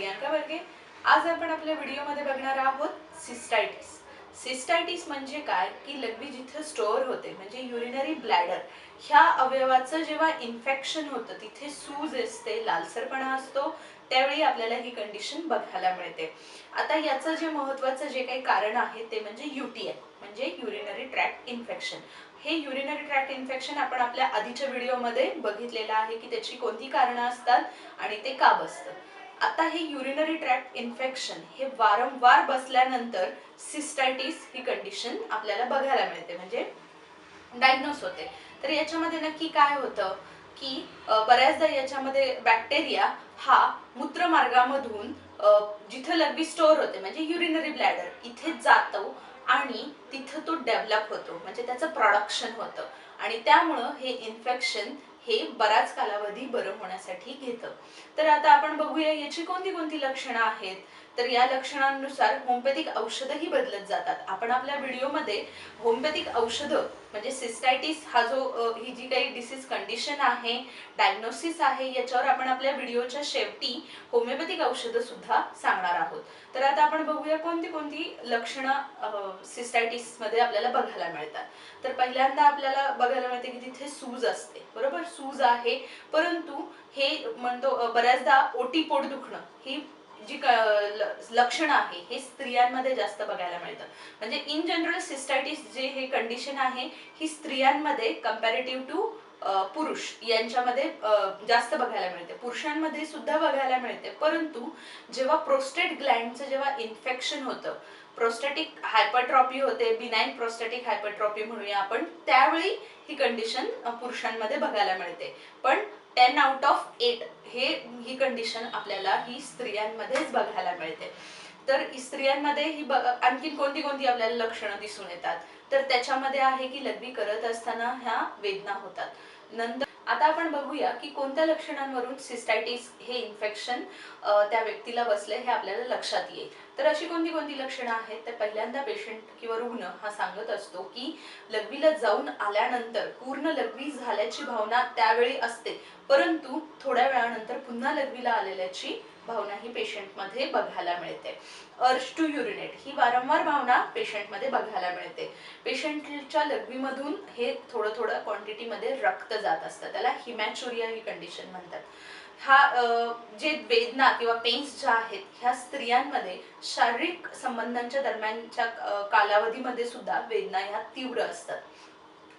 प्रियांका वर्गे। आज आपण आपल्या व्हिडिओमध्ये बघणार आहोत सिस्टायटिस। सिस्टायटिस म्हणजे काय की लघवी जिथे स्टोअर होते म्हणजे युरिनरी ब्लॅडर ह्या अवयवाचं जेव्हा इन्फेक्शन होतं तिथे सूज असते, लालसरपणा असतो, त्यावेळी आपल्याला ही कंडिशन बघायला मिळते। आता याचं जे महत्त्वाचं जे काही कारण आहे ते म्हणजे यूटीआय म्हणजे युरिनरी ट्रॅक्ट इन्फेक्शन। हे युरिनरी ट्रॅक्ट इन्फेक्शन आपण आपल्या आधीच्या व्हिडिओमध्ये बघितलेलं आहे की त्याची कोणती कारणं असतात आणि ते का बसतं। आता हे युरिनरी ट्रॅक्ट इन्फेक्शन हे वारंवार बसल्यानंतर सिस्टायटिस ही कंडिशन आपल्याला बघायला मिळते म्हणजे डायग्नोस होते। तर याच्यामध्ये नक्की काय होतं की बऱ्याचदा याच्यामध्ये बॅक्टेरिया हा मूत्रमार्गामधून जिथे लघवी स्टोअर होते म्हणजे युरिनरी ब्लॅडर इथे जातो आणि तिथं तो डेव्हलप होतो म्हणजे त्याचं प्रोडक्शन होतं आणि त्यामुळं हे इन्फेक्शन हे बराच कालावधी बरं होण्यासाठी घेतं। तर आता आपण बघूया याची कोणती कोणती लक्षणं आहेत। तर या लक्षणांनुसार होमिओपॅथिक औषधही बदलत जातात। आपण आपल्या व्हिडिओमध्ये होमिओपॅथिक औषधं म्हणजे सिस्टायटिस हा जो ही जी काही डिसीज कंडिशन आहे, डायग्नोसिस आहे, याच्यावर आपण आपल्या व्हिडिओच्या शेवटी होमिओपॅथिक औषधं सुद्धा सांगणार आहोत। तर आता आपण बघूया कोणती कोणती लक्षणं सिस्टायटिस मध्ये आपल्याला बघायला मिळतात। तर पहिल्यांदा आपल्याला बघायला मिळते की तिथे सूज असते, बरोबर, सूज आहे, परंतु हे म्हणतो बऱ्याचदा ओटी पोट दुखणं ही जी लक्षण आहे हे स्त्रियांमध्ये जास्त बघायला मिळतं। म्हणजे इन जनरल सिस्टायटिस जे हे कंडिशन आहे ही स्त्रियांमध्ये कंपॅरेटिव्ह टू पुरुष यांच्यामध्ये जास्त बघायला मिळते, पुरुषांमध्ये सुद्धा बघायला मिळते, परंतु जेव्हा प्रोस्टेट ग्लँडचं जेव्हा इन्फेक्शन होतं, प्रोस्टॅटिक हायपरट्रॉफी होते, बिनाइन प्रोस्टॅटिक हायपरट्रॉफी म्हणूया आपण, त्यावेळी ही कंडिशन पुरुषांमध्ये बघायला मिळते। पण 10 आउट ऑफ 8 ही कंडिशन आपल्याला ही स्त्रियांमध्येच बघायला मिळते। तर स्त्रियांमध्ये ही आणखी कोणती कोणती आपल्याला लक्षणं दिसून येतात तर त्याच्यामध्ये आहे की लघवी करत असताना ह्या वेदना होतात। नंतर आता आपण बघूया की कोणत्या लक्षणांवरून सिस्टायटिस हे इन्फेक्शन त्या व्यक्तीला बसले हे आपल्याला लक्षात येईल। तर अशी कोणती कोणती लक्षणं आहेत तर पहिल्यांदा पेशंट किंवा रुग्ण हा सांगत असतो की लघवीला जाऊन आल्यानंतर पूर्ण लघवी झाल्याची भावना त्यावेळी असते, परंतु थोड्या वेळानंतर पुन्हा लघवीला आलेल्याची भावना ही पेशंटमध्ये बघायला मिळते। अर्ज टू युरिनेट ही वारंवार भावना पेशंटमध्ये बघायला मिळते। पेशंटच्या लघवीमधून हे थोडं थोडं क्वांटिटीमध्ये रक्त जात असतं, त्याला हिमॅच्युरिया ही कंडिशन म्हणतात। हा जे वेदना किंवा पेन्स ज्या आहेत ह्या स्त्रियांमध्ये शारीरिक संबंधांच्या दरम्यानच्या कालावधीमध्ये सुद्धा वेदना ह्या तीव्र असतात।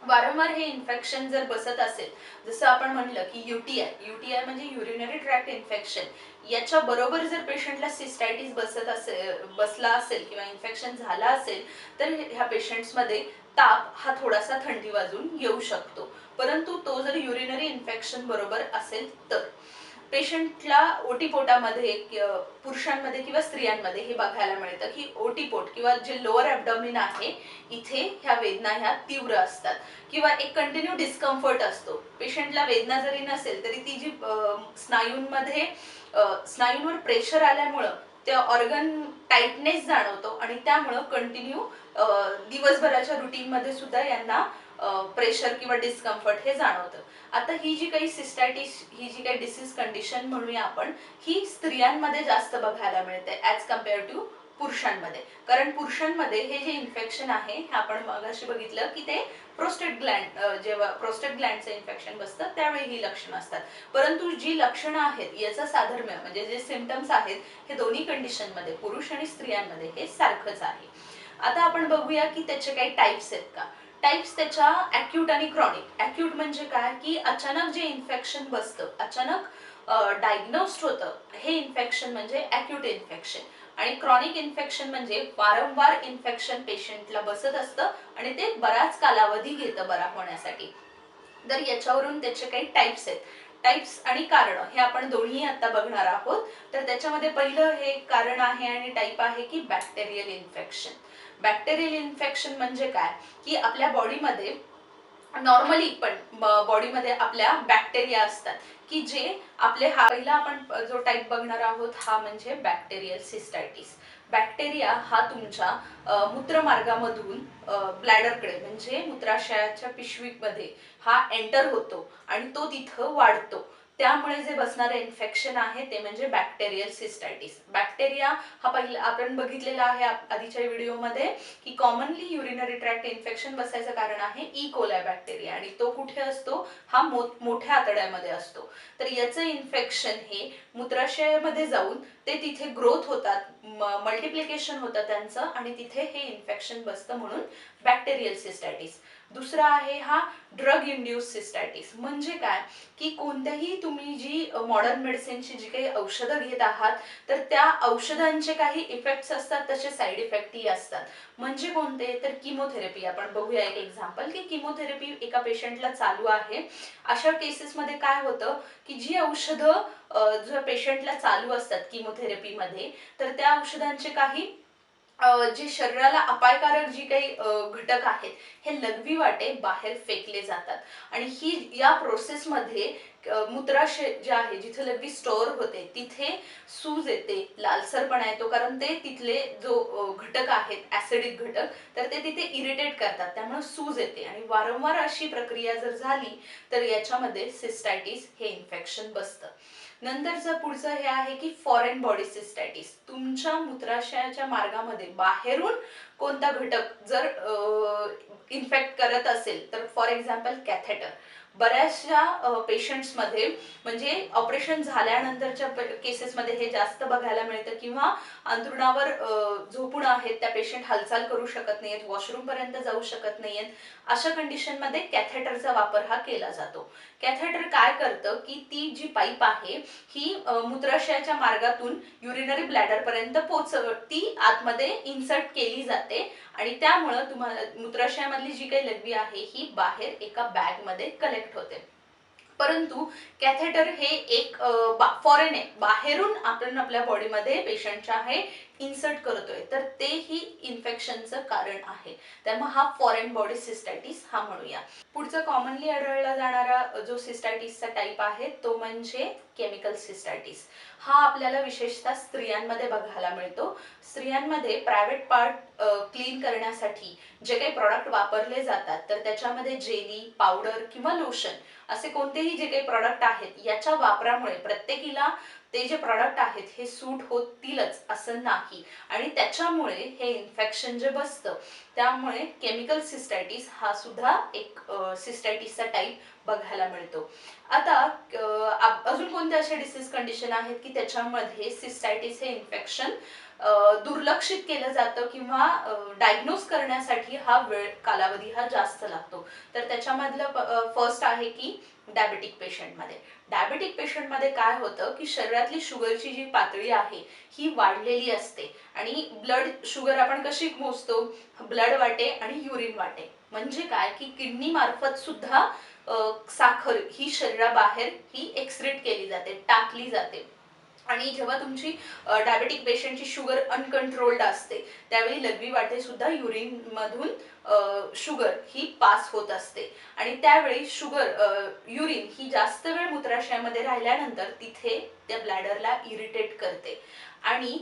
वारंवार हे इन्फेक्शन जर बसत असेल, जसं आपण म्हणलं की यूटीआय म्हणजे युरिनरी ट्रॅक्ट इन्फेक्शन, याच्या बरोबर जर पेशंटला सिस्टायटिस बसला असेल किंवा इन्फेक्शन झाला असेल तर ह्या पेशंट्समध्ये ताप हा थोडासा थंडी वाजून येऊ शकतो, परंतु तो जर युरिनरी इन्फेक्शन बरोबर असेल तर पेशंटला ओटीपोटामध्ये पुरुषांमध्ये किंवा स्त्रियांमध्ये हे बघायला मिळतं की ओटीपोट किंवा जे लोअर ॲब्डॉमिन आहे इथे ह्या वेदना ह्या तीव्र असतात किंवा एक कंटिन्यू डिस्कम्फर्ट असतो। पेशंटला वेदना जरी नसेल तरी ती जी स्नायूंवर प्रेशर आल्यामुळं त्या ऑर्गन टाइटनेस जाणवतो आणि त्यामुळं कंटिन्यू दिवसभराच्या रुटीनमध्ये सुद्धा यांना प्रेशर किंवा डिस्कम्फर्ट हे जाणवतं। आता ही जी काही सिस्टायटिस ही जी काही डिसीज कंडिशन म्हणूया आपण, ही स्त्रियांमध्ये जास्त बघायला मिळते ॲज कम्पेअर टू पुरुषांमध्ये, कारण पुरुषांमध्ये हे जे इन्फेक्शन आहे हे आपण मगाशी बघितलं की ते प्रोस्टेट ग्लँड जेव्हा प्रोस्टेट ग्लँडचं इन्फेक्शन बसतं त्यावेळी ही लक्षणं असतात, परंतु जी लक्षणं आहेत याचं साधर्म्य म्हणजे जे सिम्पटम्स आहेत हे दोन्ही कंडिशनमध्ये पुरुष आणि स्त्रियांमध्ये हे सारखंच आहे। आता आपण बघूया की त्याचे काही टाइप्स आहेत का। टाइप्स त्याच्या ॲक्यूट आणि क्रॉनिक। ॲक्यूट म्हणजे काय की अचानक जे इन्फेक्शन बसतं, अचानक डायग्नोस्ड होतं हे इन्फेक्शन म्हणजे ॲक्यूट इन्फेक्शन, आणि क्रॉनिक इन्फेक्शन म्हणजे वारंवार इन्फेक्शन पेशंटला बसत असतं आणि ते बराच कालावधी घेतं बरा होण्यासाठी। तर याच्यावरून त्याचे काही टाइप्स आहेत। टाइप्स आणि कारण हे आपण दोन्ही आता बघणार आहोत। तर त्याच्यामध्ये पहिलं हे कारण आहे आणि टाइप आहे की बॅक्टेरियल इन्फेक्शन। बॅक्टेरियल इन्फेक्शन म्हणजे काय की आपल्या बॉडीमध्ये नॉर्मली पण बॉडीमध्ये आपल्या बॅक्टेरिया असतात की जे आपले हा पहिला आपण जो टाइप बघणार आहोत हा म्हणजे बॅक्टेरियल सिस्टायटिस। बॅक्टेरिया हा तुमच्या मूत्रमार्गामधून ब्लॅडरकडे म्हणजे मूत्राशयाच्या पिशवीमध्ये हा एंटर होतो आणि तो तिथं वाढतो। त्यामुळे जे बसणारे इन्फेक्शन आहे ते म्हणजे बॅक्टेरियल सिस्टायटिस. बॅक्टेरिया हा पहिला आपण बघितलेला आहे आधीच्या व्हिडिओमध्ये की कॉमनली युरिनरी ट्रॅक्ट इन्फेक्शन बसायचं कारण आहे ई कोलाय बॅक्टेरिया, आणि तो कुठे असतो, हा मोठ्या आतड्यामध्ये असतो. तर याचं इन्फेक्शन हे मूत्राशयामध्ये जाऊन ते तिथे ग्रोथ होतात, मल्टिप्लिकेशन होतं त्यांचं, आणि तिथे हे इन्फेक्शन बसतं, म्हणून बॅक्टेरियल सिस्टायटिस. दुसरा आहे हा ड्रग इंड्यूस सिस्टायटिस. म्हणजे काय की कोणत्याही तुम्ही जी मॉडर्न मेडिसिनची जी काही औषधं घेत आहात तर त्या औषधांचे काही इफेक्ट्स असतात, तसे साईड इफेक्टही असतात. म्हणजे कोणते, तर किमोथेरपी. आपण बघूया एक एक्झाम्पल की किमोथेरपी एका पेशंटला चालू आहे. अशा केसेसमध्ये काय होतं की जी औषधं जो पेशंटला चालू असतात किमोथेरपीमध्ये, तर त्या औषधांचे काही जे शरीराला अपायकारक जी काही घटक आहेत हे लघवी वाटे बाहेर फेकले जातात. आणि ही या प्रोसेसमध्ये मूत्राशय जे आहे जिथे लघवी स्टोअर होते तिथे सूज येते, लालसरपणा येतो, कारण ते तिथले जो घटक आहेत ऍसिडिक घटक, तर ते तिथे इरिटेट करतात, त्यामुळे सूज येते. आणि वारंवार अशी प्रक्रिया जर झाली तर याच्यामध्ये सिस्टायटिस हे इन्फेक्शन बसतं. नंतरचं पुढचं हे आहे की फॉरेन बॉडी सिस्टायटिस. तुमच्या मूत्राशयाच्या मार्गामध्ये बाहेरून कोणता घटक जर इन्फेक्ट करत असेल, तर फॉर एक्झाम्पल कॅथेटर. बऱ्याचशा पेशंट्समध्ये म्हणजे ऑपरेशन झाल्यानंतरच्या केसेसमध्ये हे जास्त बघायला मिळतं, किंवा अंथरुणावर झोपून आहेत त्या पेशंट हालचाल करू शकत नाहीयेत, वॉशरूम पर्यंत जाऊ शकत नाहीयेत. अशा कंडिशनमध्ये कॅथेटरचा वापर हा केला जातो. कॅथेटर काय करतं की ती जी पाईप आहे ही मूत्राशयाच्या मार्गातून युरिनरी ब्लॅडर पर्यंत ती आतमध्ये इन्सर्ट केली जाते, आणि त्यामुळं तुम्हाला मूत्राशयामधली जी काही लघवी आहे ही बाहेर एका बॅग मध्ये कलेक्ट होते. परंतु कॅथेटर हे एक फॉरेन आहे, बाहेरून आपण आपल्या बॉडीमध्ये पेशंटच्या आहे इन्सर्ट करतोय, तर तेही इन्फेक्शनचं कारण आहे. त्यामुळे हा फॉरेन बॉडी सिस्टायटिस हा म्हणूया. पुढचा कॉमनली आढळला जाणारा जो सिस्टायटिसचा टाईप आहे तो म्हणजे केमिकल सिस्टायटिस. हा आपल्याला विशेषतः स्त्रियांमध्ये बघायला मिळतो. स्त्रियांमध्ये प्रायव्हेट पार्ट क्लीन करण्यासाठी जे काही प्रॉडक्ट वापरले जातात, तर त्याच्यामध्ये जेली, पावडर किंवा लोशन असे कोणतेही जे काही प्रॉडक्ट आहेत याच्या वापरामुळे प्रत्येकीला ते जे प्रॉडक्ट आहेत हे सूट होतीलच असं नाही, आणि त्याच्यामुळे हे इन्फेक्शन जे बसतं, त्यामुळे केमिकल सिस्टायटिस हा सुद्धा एक सिस्टायटिसचा टाईप बघायला मिळतो. आता अजून कोणत्या अशा डिसीज कंडिशन आहेत की त्याच्यामध्ये सिस्टायटिस हे इन्फेक्शन दुर्लक्षित केलं जातं, किंवा डायग्नोज करण्यासाठी हा वेळ कालावधी हा जास्त लागतो. तर त्याच्यामधलं फर्स्ट आहे की डायबेटिक पेशंटमध्ये. डायबेटिक पेशंटमध्ये काय होतं की शरीरातली शुगरची जी पातळी आहे ही वाढलेली असते, आणि ब्लड शुगर आपण कशी मोजतो, ब्लड वाटे आणि युरिन वाटे. म्हणजे काय की किडनी मार्फत सुद्धा साखर ही शरीराबाहेर ही एक्सक्रीट केली जाते, टाकली जाते. आणि जेव्हा तुमची डायबेटिक पेशंटची शुगर अनकंट्रोल्ड असते त्यावेळी लघवी वाटे सुद्धा युरिन मधून शुगर ही पास होत असते, आणि त्यावेळी युरिन ही जास्त वेळ मूत्राशयामध्ये राहिल्यानंतर तिथे त्या ब्लॅडरला इरिटेट करते, आणि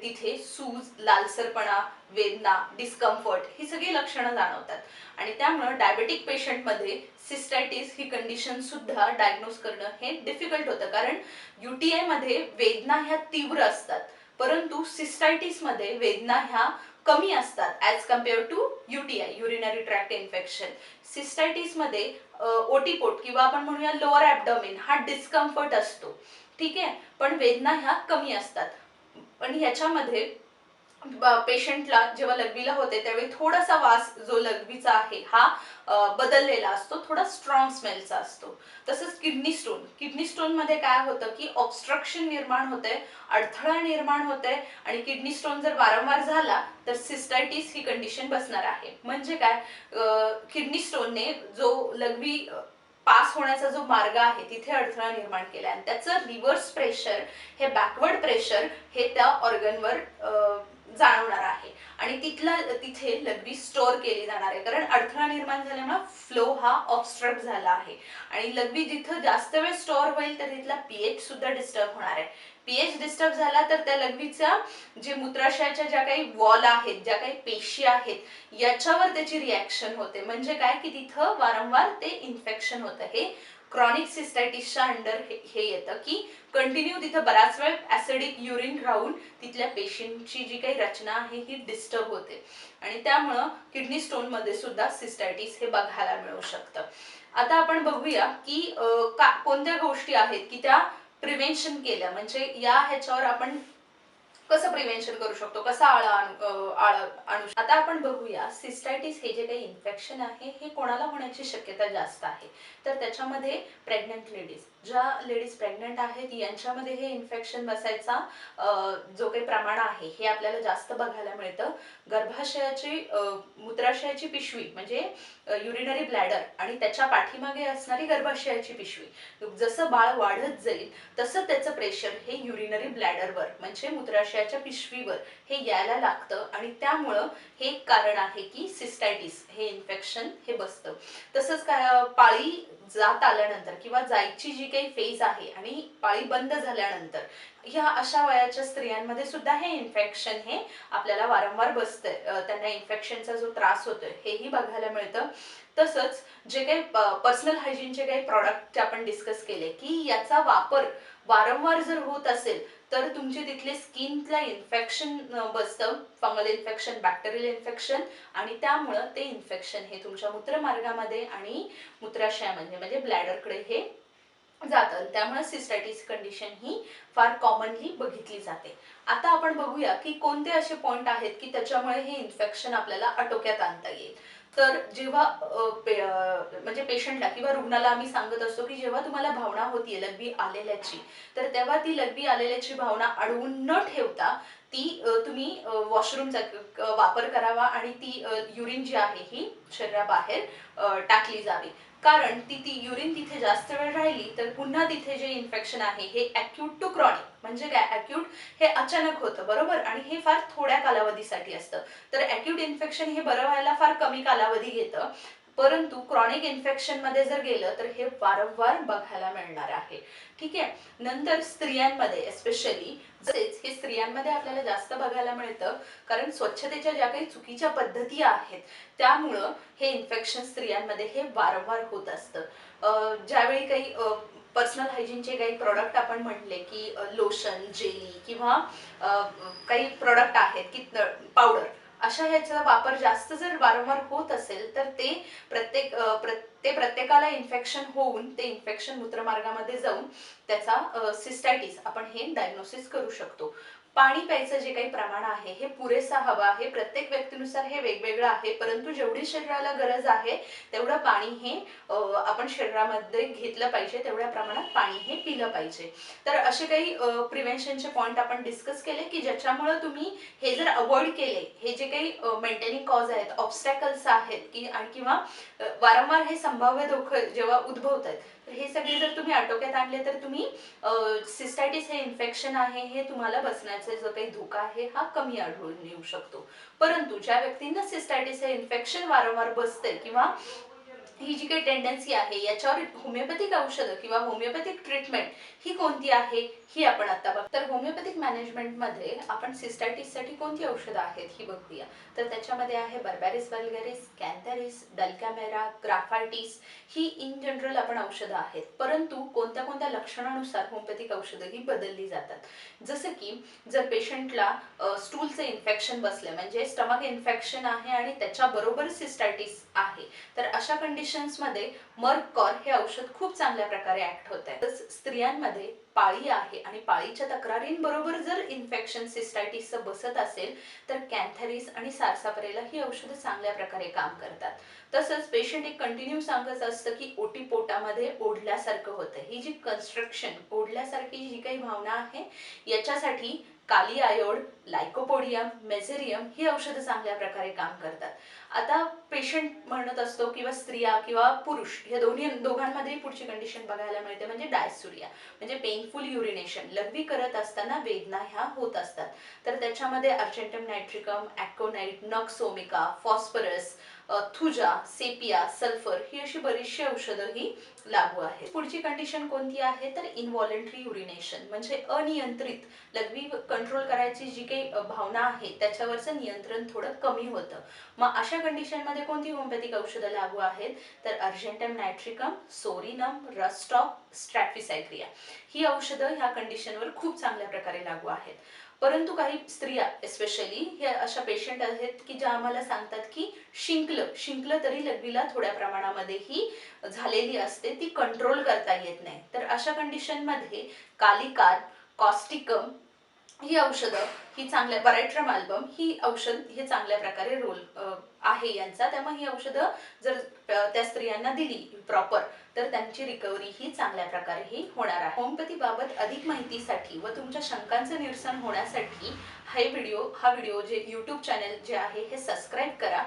तिथे सूज, लालसरपणा, वेदना, डिस्कम्फर्ट ही सगळी लक्षणं जाणवतात. आणि त्यामुळे डायबेटिक पेशंटमध्ये सिस्टायटिस ही कंडिशन सुद्धा डायग्नोज करणं हे डिफिकल्ट होतं, कारण युटीआय मध्ये वेदना ह्या तीव्र असतात, परंतु सिस्टायटिस मध्ये वेदना ह्या कमी असतात as compare to UTI, urinary tract infection. Cystitis मध्ये ओटीपोट किंवा आपण म्हणूया लोअर ऍबडॉमिन हा डिस्कम्फर्ट असतो, ठीक आहे, पण वेदना ह्या कमी असतात. पण ह्याच्यामध्ये पेशंटला जेव्हा लघवीला होते त्यावेळी थोडासा वास जो लघवीचा आहे हा बदललेला असतो, थोडा स्ट्रॉंग स्मेलचा असतो. तसंच किडनी स्टोन मध्ये काय होतं की ऑब्स्ट्रक्शन निर्माण होते, अडथळा निर्माण होते, आणि किडनी स्टोन जर वारंवार झाला तर सिस्टायटिस ही कंडिशन बसणार आहे. म्हणजे काय, किडनी स्टोनने जो लघवी पास होण्याचा जो मार्ग आहे तिथे अडथळा निर्माण केला, आणि त्याचं रिव्हर्स प्रेशर हे बॅकवर्ड प्रेशर हे त्या ऑर्गनवर जाणवणार आहे, आणि तिथे लघवी स्टोअर केली जाणार आहे, कारण अडथळा निर्माण झाल्यामुळे फ्लो हा ऑब्स्ट्रक्ट झाला आहे. आणि लघवी जिथं जास्त वेळ स्टोअर होईल तर तिथला पीएच सुद्धा डिस्टर्ब होणार आहे. पीएच डिस्टर्ब झाला तर त्या लघवीच्या जे मूत्राशयाच्या ज्या काही वॉल आहेत, ज्या काही पेशी आहेत याच्यावर त्याची रिॲक्शन होते. म्हणजे काय की तिथं वारंवार ते इन्फेक्शन होतं. हे क्रॉनिक सिस्टायटिसच्या अंडर हे येतं की कंटिन्यू तिथं बराच वेळ ऍसिडिक युरिन राहून तिथल्या पेशींची जी काही रचना आहे ही डिस्टर्ब होते आणि त्यामुळं किडनी स्टोन मध्ये सुद्धा सिस्टायटिस हे बघायला मिळू शकतं. आता आपण बघूया की कोणत्या गोष्टी आहेत की त्या प्रिव्हेन्शन केल्या म्हणजे या ह्याच्यावर आपण कसं प्रिव्हेन्शन करू शकतो, कसा आळा आणू. आता आपण बघूया सिस्टायटिस हे जे काही इन्फेक्शन आहे हे कोणाला होण्याची शक्यता जास्त आहे. तर त्याच्यामध्ये प्रेग्नंट लेडीज, ज्या लेडीज प्रेग्नंट आहेत यांच्यामध्ये हे इन्फेक्शन बसायचा जो काही प्रमाण आहे हे आपल्याला जास्त बघायला मिळतं. गर्भाशयाची मूत्राशयाची पिशवी म्हणजे युरिनरी ब्लॅडर आणि त्याच्या पाठीमागे असणारी गर्भाशयाची पिशवी, जसं बाळ वाढत जाईल तसं त्याचं प्रेशर हे युरिनरी ब्लॅडरवर म्हणजे मूत्राशयाच्या पिशवीवर हे यायला लागतं आणि त्यामुळं हे एक कारण आहे की सिस्टायटिस हे इन्फेक्शन हे बसतं. तसंच काय पाळी जात आल्यानंतर किंवा जायची जी काही फेज आहे आणि पाळी बंद झाल्यानंतर ह्या अशा वयाच्या स्त्रियांमध्ये सुद्धा हे इन्फेक्शन हे आपल्याला वारंवार बसतंय, त्यांना इन्फेक्शनचा जो त्रास होतोय हेही बघायला मिळतं. तसंच जे काही पर्सनल हायजीनचे काही प्रॉडक्ट आपण डिस्कस केले की याचा वापर वारंवार जर होत असेल तर तुमचे तिथले स्किनला इन्फेक्शन बसतं, फंगल इन्फेक्शन, बॅक्टेरियल इन्फेक्शन आणि त्यामुळं ते इन्फेक्शन हे तुमच्या मूत्रमार्गामध्ये आणि मूत्राशयामध्ये म्हणजे ब्लॅडरकडे हे जातं. त्यामुळे सिस्टायटिस कंडिशन ही फार कॉमनली बघितली जाते. आता आपण बघूया की कोणते असे पॉइंट आहेत की त्याच्यामुळे हे इन्फेक्शन आपल्याला आटोक्यात आणता येईल. तर जेव्हा म्हणजे पेशंटला किंवा रुग्णाला आम्ही सांगत असतो की जेव्हा तुम्हाला भावना होतीये लघवी आलेल्याची तर तेव्हा ती लघवी आलेल्याची भावना अडवून न ठेवता ती तुम्ही वॉशरूमचा वापर करावा आणि ती युरिन जी आहे ही शरीराबाहेर टाकली जावी. कारण ती युरिन तिथे जास्त वेळ राहिली तर पुन्हा तिथे जे इन्फेक्शन आहे हे अॅक्यूट टू क्रॉनिक म्हणजे काय, अॅक्यूट हे अचानक होतं बरोबर आणि हे फार थोड्या कालावधीसाठी असतं. तर अॅक्यूट इन्फेक्शन हे बरं व्हायला फार कमी कालावधी घेतं, परंतु क्रॉनिक इन्फेक्शन मध्ये जर गेलं तर हे वारंवार बघायला मिळणार आहे. ठीक आहे. नंतर स्त्रियांमध्ये एस्पेशली हे स्त्रियांमध्ये आपल्याला जास्त बघायला मिळतं कारण स्वच्छतेच्या ज्या काही चुकीच्या पद्धती आहेत त्यामुळं हे इन्फेक्शन स्त्रियांमध्ये हे वारंवार होत असतं. ज्यावेळी काही पर्सनल हायजीनचे काही प्रोडक्ट आपण म्हटले की लोशन, जेली किंवा काही प्रोडक्ट आहेत की पावडर, अशा ह्याचा वापर जास्त जर वारंवार होत असेल तर ते प्रत्येकाला इन्फेक्शन होऊन ते इन्फेक्शन मूत्रमार्गामध्ये जाऊन त्याचा सिस्टायटिस आपण हे डायग्नोसिस करू शकतो. पाणी प्यायचं जे काही प्रमाण आहे हे पुरेसा हवा आहे, प्रत्येक व्यक्तीनुसार हे वेगवेगळं आहे, परंतु जेवढी शरीराला गरज आहे तेवढं पाणी हे आपण शरीरामध्ये घेतलं पाहिजे, तेवढ्या प्रमाणात पाणी हे पिलं पाहिजे. तर असे काही प्रिव्हेन्शनचे पॉईंट आपण डिस्कस केले की ज्याच्यामुळे तुम्ही हे जर अवॉइड केले, हे जे काही मेंटेनिंग कॉज आहेत, ऑब्स्टॅकल्स आहेत की किंवा वारंवार हे संभाव्य धोके जेव्हा उद्भवत आहेत तर हे सगळे जर तुम्ही आटोक्यात आणले तर तुम्ही सिस्टायटिस हे इन्फेक्शन आहे हे तुम्हाला बसण्याचा जो काही धोका आहे हा कमी आढळून येऊ शकतो. परंतु ज्या व्यक्तींना सिस्टायटिस हे इन्फेक्शन वारंवार बसते किंवा ही जी काही टेंडन्सी आहे याच्यावर होमिओपॅथिक औषधं किंवा होमिओपॅथिक ट्रीटमेंट ही कोणती आहे ही आपण आता बघ. तर होमिओपॅथिक मॅनेजमेंटमध्ये आपण सिस्टायटिससाठी कोणती औषधं आहेत ही बघूया. तर त्याच्यामध्ये आहे बर्बॅरिस वल्गॅरिस, कॅन्थॅरिस, डल्कॅमेरा, ग्राफायटिस ही इन जनरल आपण औषधं आहेत. परंतु कोणत्या कोणत्या लक्षणानुसार होमिओपॅथिक औषधं ही बदलली जातात. जसं की जर पेशंटला स्टूलचं इन्फेक्शन बसलं म्हणजे स्टमक इन्फेक्शन आहे आणि त्याच्याबरोबर सिस्टायटिस आहे तर अशा कंडिशन्समध्ये मर्ककॉर हे औषध खूप चांगल्या प्रकारे ऍक्ट होत आहे. स्त्रियांमध्ये पाळी आहे आणि पाळीच्या तक्रारींबरोबर जर इन्फेक्शन सिस्टायटिसचं बसत असेल तर कॅन्थॅरिस आणि सारसापरेला ही औषधं चांगल्या प्रकारे काम करतात. तसंच पेशंट एक कंटिन्यू सांगत असतं की ओटी पोटामध्ये ओढल्यासारखं होतं. ही जी कन्स्ट्रक्शन ओढल्यासारखी जी काही भावना आहे याच्यासाठी काली आयोड, लायकोपोडियम, मेझेरियम ही औषधं चांगल्या प्रकारे काम करतात. आता पेशंट म्हणत असतो किंवा स्त्रिया किंवा पुरुष हे दोघांमध्ये पुढची कंडिशन बघायला मिळते म्हणजे डायसुरिया म्हणजे पेनफुल युरिनेशन, लघवी करत असताना वेदना ह्या होत असतात. तर त्याच्यामध्ये argentum नायट्रिकम, ॲक्कोनाइट, nux vomica, phosphorus thuja, sepia, sulphur ही अशी बरीचशी औषधं ही लागू आहेत. पुढची कंडिशन कोणती आहे तर इनव्हॉलंटरी युरिनेशन, म्हणजे अनियंत्रित लघवी कंट्रोल करायची जी काही भावना आहे त्याच्यावरचं नियंत्रण थोडं कमी होतं. मग अशा कंडिशनमध्ये कोणती होमिओपॅथिक औषधं लागू आहेत तर अर्जेंटम नायट्रिकम, सोरिनम, रस्टॉप, स्ट्रॅफिसायक्रिया ही औषधं ह्या कंडिशनवर खूप चांगल्या प्रकारे लागू आहेत. परंतु काही स्त्रिया एस्पेशली हे अशा पेशंट आहेत की ज्या आम्हाला सांगतात की शिंकलं तरी लघवीला थोड्या प्रमाणामध्ये ही झालेली असते, ती कंट्रोल करता येत नाही. तर अशा कंडिशनमध्ये कालिकार, कॉस्टिकम ही औषधं ही चांगल्या, परायट्रम अल्बम ही औषध हे चांगल्या प्रकारे रोल आहे यांचा. त्यामुळे ही औषधं जर त्या स्त्रियांना दिली प्रॉपर तर त्यांची रिकव्हरी ही चांगल्या प्रकारे ही होणार आहे. होमिओपॅथी बाबत अधिक माहितीसाठी व तुमच्या शंकांचं निरसन होण्यासाठी हा व्हिडिओ जे यूट्यूब चॅनल जे आहे हे सबस्क्राईब करा